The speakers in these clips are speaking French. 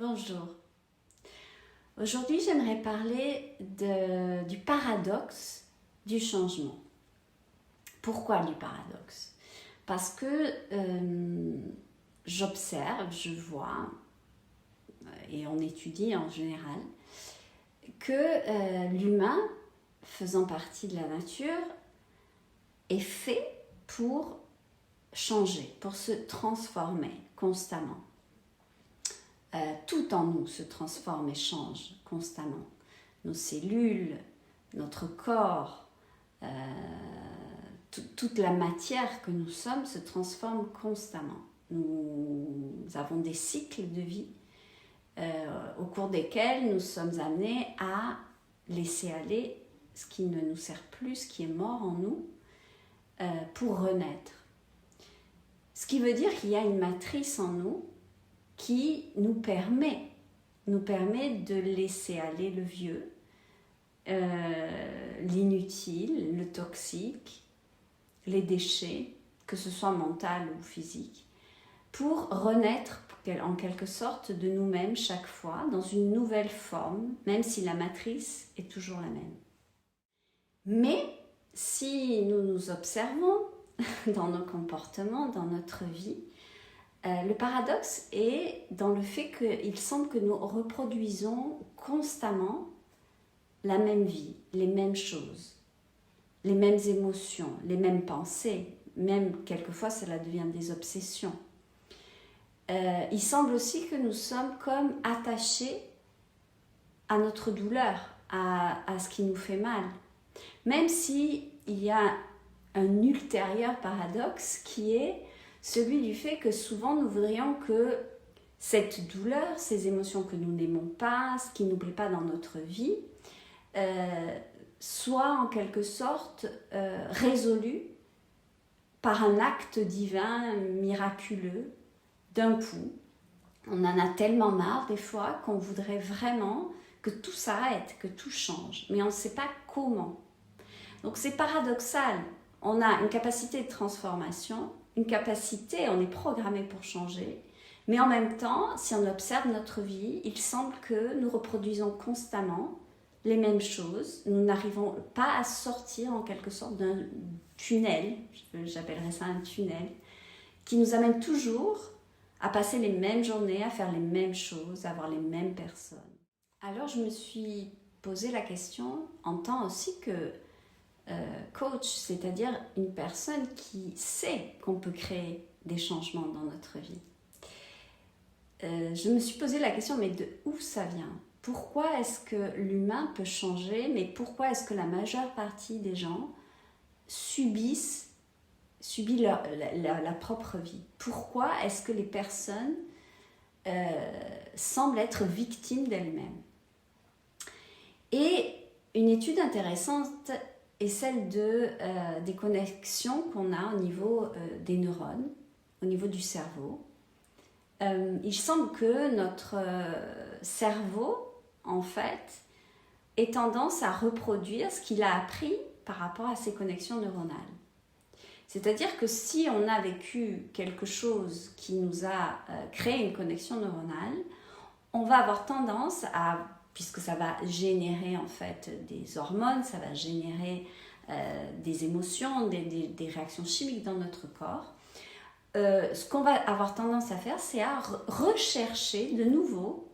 Bonjour. Aujourd'hui, j'aimerais parler du paradoxe du changement. Pourquoi du paradoxe? Parce que j'observe, je vois, et on étudie en général, que l'humain, faisant partie de la nature, est fait pour changer, pour se transformer constamment. Tout en nous se transforme et change constamment. Nos cellules, notre corps, toute la matière que nous sommes se transforme constamment. Nous avons des cycles de vie au cours desquels nous sommes amenés à laisser aller ce qui ne nous sert plus, ce qui est mort en nous, pour renaître. Ce qui veut dire qu'il y a une matrice en nous qui nous permet de laisser aller le vieux, l'inutile, le toxique, les déchets, que ce soit mental ou physique, pour renaître en quelque sorte de nous-mêmes chaque fois dans une nouvelle forme, même si la matrice est toujours la même. Mais si nous nous observons dans nos comportements, dans notre vie, le paradoxe est dans le fait qu'il semble que nous reproduisons constamment la même vie, les mêmes choses, les mêmes émotions, les mêmes pensées, même quelquefois cela devient des obsessions. Il semble aussi que nous sommes comme attachés à notre douleur, à ce qui nous fait mal, même s'il y a un ultérieur paradoxe qui est celui du fait que souvent nous voudrions que cette douleur, ces émotions que nous n'aimons pas, ce qui ne nous plaît pas dans notre vie, soit en quelque sorte résolues par un acte divin miraculeux d'un coup. On en a tellement marre des fois qu'on voudrait vraiment que tout s'arrête, que tout change, mais on ne sait pas comment. Donc c'est paradoxal, on a une capacité de transformation, une capacité, on est programmé pour changer, mais en même temps, si on observe notre vie, il semble que nous reproduisons constamment les mêmes choses, nous n'arrivons pas à sortir en quelque sorte d'un tunnel, j'appellerais ça un tunnel, qui nous amène toujours à passer les mêmes journées, à faire les mêmes choses, à voir les mêmes personnes. Alors je me suis posé la question en tant aussi que coach, c'est-à-dire une personne qui sait qu'on peut créer des changements dans notre vie. Je me suis posé la question, mais de où ça vient? Pourquoi est-ce que l'humain peut changer, mais pourquoi est-ce que la majeure partie des gens subit la propre vie? Pourquoi est-ce que les personnes semblent être victimes d'elles-mêmes? Et une étude intéressante est celle des connexions qu'on a au niveau des neurones, au niveau du cerveau. Il semble que notre cerveau, en fait, ait tendance à reproduire ce qu'il a appris par rapport à ses connexions neuronales. C'est-à-dire que si on a vécu quelque chose qui nous a créé une connexion neuronale, on va avoir tendance à, puisque ça va générer en fait des hormones, ça va générer des émotions, des réactions chimiques dans notre corps, ce qu'on va avoir tendance à faire, c'est à rechercher de nouveau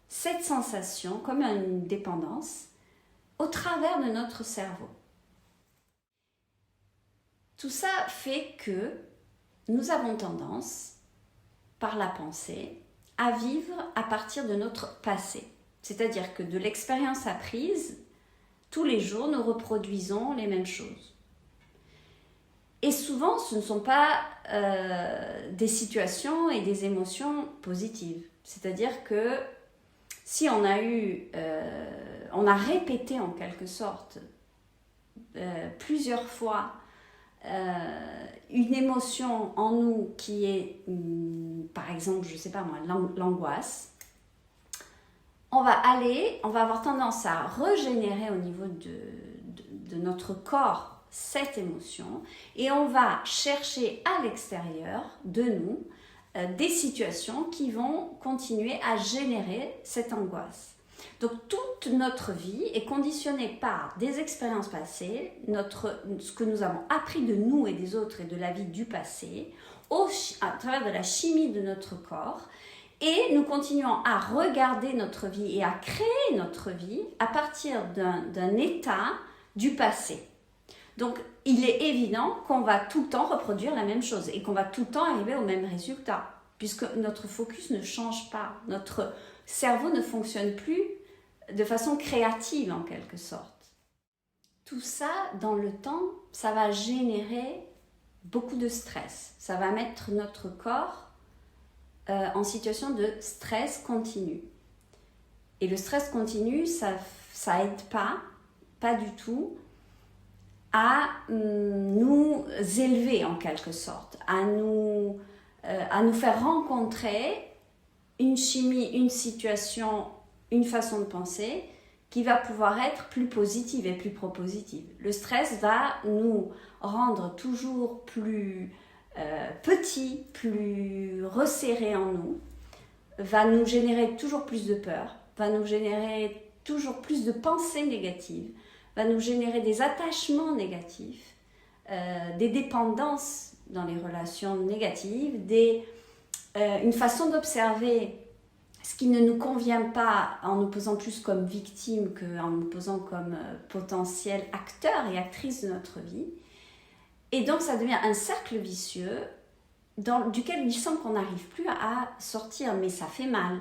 cette sensation comme une dépendance au travers de notre cerveau. Tout ça fait que nous avons tendance, par la pensée, à vivre à partir de notre passé. C'est-à-dire que de l'expérience apprise, tous les jours, nous reproduisons les mêmes choses. Et souvent, ce ne sont pas des situations et des émotions positives. C'est-à-dire que si on a répété en quelque sorte plusieurs fois une émotion en nous qui est, par exemple, je ne sais pas moi, l'angoisse, on va avoir tendance à régénérer au niveau de notre corps cette émotion et on va chercher à l'extérieur de nous des situations qui vont continuer à générer cette angoisse. Donc toute notre vie est conditionnée par des expériences passées, ce que nous avons appris de nous et des autres et de la vie du passé, à travers de la chimie de notre corps, et nous continuons à regarder notre vie et à créer notre vie à partir d'un état du passé. Donc il est évident qu'on va tout le temps reproduire la même chose et qu'on va tout le temps arriver au même résultat, puisque notre focus ne change pas, notre cerveau ne fonctionne plus de façon créative en quelque sorte. Tout ça, dans le temps, ça va générer beaucoup de stress. Ça va mettre notre corps en situation de stress continu. Et le stress continu, ça aide pas du tout, à nous élever en quelque sorte, à nous faire rencontrer une chimie, une situation, une façon de penser qui va pouvoir être plus positive et plus propositive. Le stress va nous rendre toujours plus petits, plus resserrés en nous, va nous générer toujours plus de peur, va nous générer toujours plus de pensées négatives, va nous générer des attachements négatifs, des dépendances dans les relations négatives, une façon d'observer ce qui ne nous convient pas en nous posant plus comme victime qu'en nous posant comme potentiel acteur et actrice de notre vie. Et donc ça devient un cercle vicieux duquel il semble qu'on n'arrive plus à sortir, mais ça fait mal.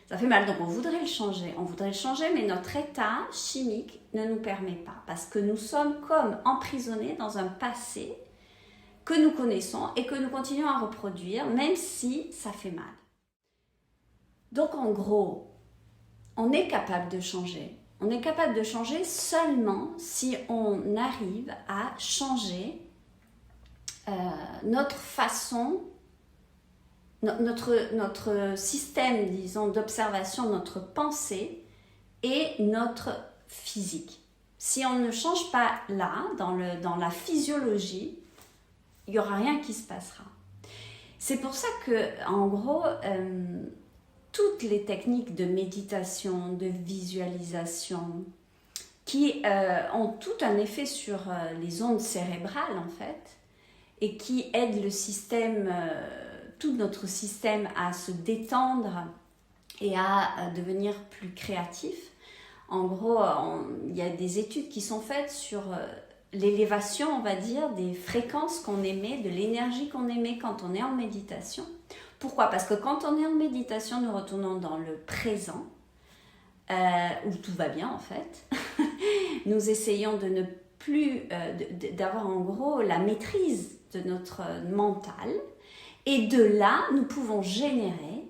Ça fait mal, donc on voudrait le changer. On voudrait le changer, mais notre état chimique ne nous permet pas. Parce que nous sommes comme emprisonnés dans un passé que nous connaissons et que nous continuons à reproduire, même si ça fait mal. Donc en gros, on est capable de changer. On est capable de changer seulement si on arrive à changer notre façon, notre système, disons, d'observation, notre pensée et notre physique. Si on ne change pas là, dans la physiologie, il n'y aura rien qui se passera. C'est pour ça que, en gros, toutes les techniques de méditation, de visualisation, qui ont tout un effet sur les ondes cérébrales, en fait, et qui aident le système, tout notre système à se détendre et à devenir plus créatif. En gros, il y a des études qui sont faites sur l'élévation, on va dire, des fréquences qu'on émet, de l'énergie qu'on émet quand on est en méditation. Pourquoi ? Parce que quand on est en méditation, nous retournons dans le présent, où tout va bien en fait. Nous essayons de ne plus, d'avoir en gros la maîtrise de notre mental. Et de là, nous pouvons générer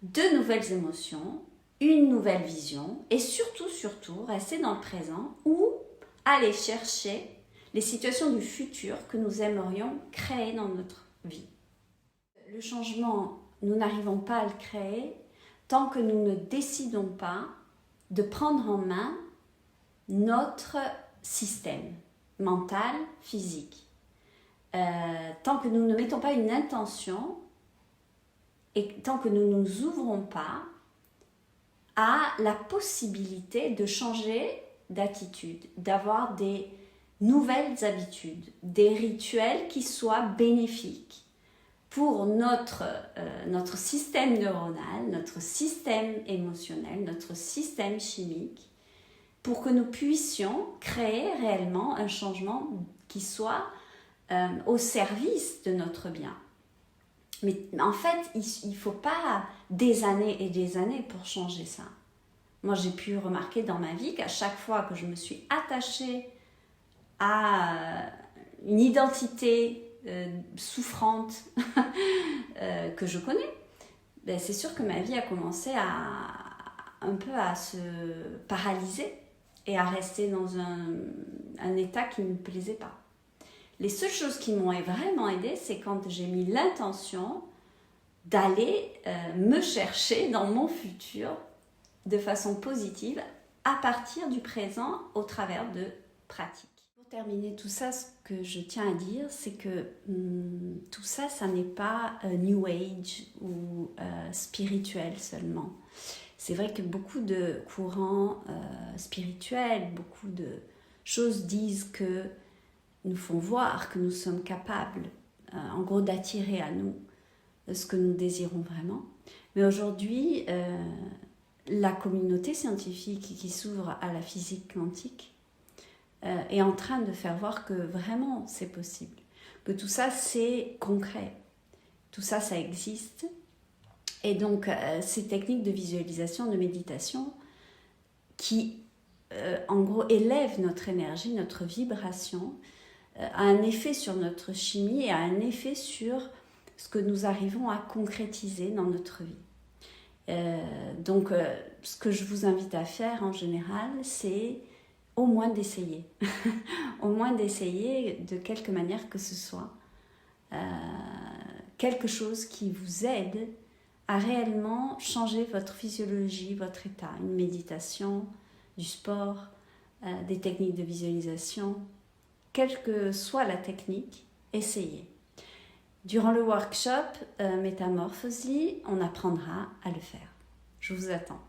de nouvelles émotions, une nouvelle vision et surtout, rester dans le présent ou aller chercher les situations du futur que nous aimerions créer dans notre vie. Le changement, nous n'arrivons pas à le créer tant que nous ne décidons pas de prendre en main notre système mental, physique. Tant que nous ne mettons pas une intention et tant que nous ne nous ouvrons pas à la possibilité de changer d'attitude, d'avoir des nouvelles habitudes, des rituels qui soient bénéfiques pour notre système neuronal, notre système émotionnel, notre système chimique, pour que nous puissions créer réellement un changement qui soit au service de notre bien. Mais en fait, il ne faut pas des années et des années pour changer ça. Moi, j'ai pu remarquer dans ma vie qu'à chaque fois que je me suis attachée à une identité souffrante que je connais, ben c'est sûr que ma vie a commencé un peu à se paralyser et à rester dans un état qui ne me plaisait pas. Les seules choses qui m'ont vraiment aidée, c'est quand j'ai mis l'intention d'aller me chercher dans mon futur de façon positive à partir du présent au travers de pratiques. Pour terminer tout ça, ce que je tiens à dire, c'est que tout ça, ça n'est pas New Age ou spirituel seulement. C'est vrai que beaucoup de courants spirituels, beaucoup de choses disent que nous font voir que nous sommes capables, en gros, d'attirer à nous ce que nous désirons vraiment. Mais aujourd'hui, la communauté scientifique qui s'ouvre à la physique quantique est en train de faire voir que vraiment c'est possible, que tout ça c'est concret, tout ça ça existe. Et donc ces techniques de visualisation, de méditation qui en gros élèvent notre énergie, notre vibration, a un effet sur notre chimie et a un effet sur ce que nous arrivons à concrétiser dans notre vie. Donc, ce que je vous invite à faire en général, c'est au moins d'essayer. Au moins d'essayer de quelque manière que ce soit quelque chose qui vous aide à réellement changer votre physiologie, votre état. Une méditation, du sport, des techniques de visualisation. Quelle que soit la technique, essayez. Durant le workshop Métamorphosie, on apprendra à le faire. Je vous attends.